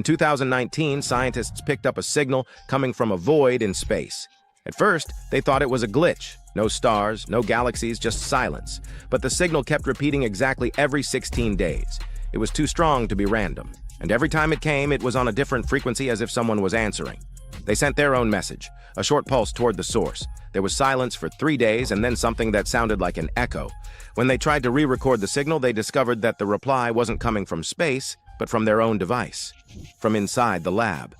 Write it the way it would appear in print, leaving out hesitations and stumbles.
In 2019, scientists picked up a signal coming from a void in space. At first, they thought it was a glitch. No stars, no galaxies, just silence. But the signal kept repeating exactly every 16 days. It was too strong to be random. And every time it came, it was on a different frequency as if someone was answering. They sent their own message, a short pulse toward the source. There was silence for 3 days and then something that sounded like an echo. When they tried to re-record the signal, they discovered that the reply wasn't coming from space, but from their own device, from inside the lab.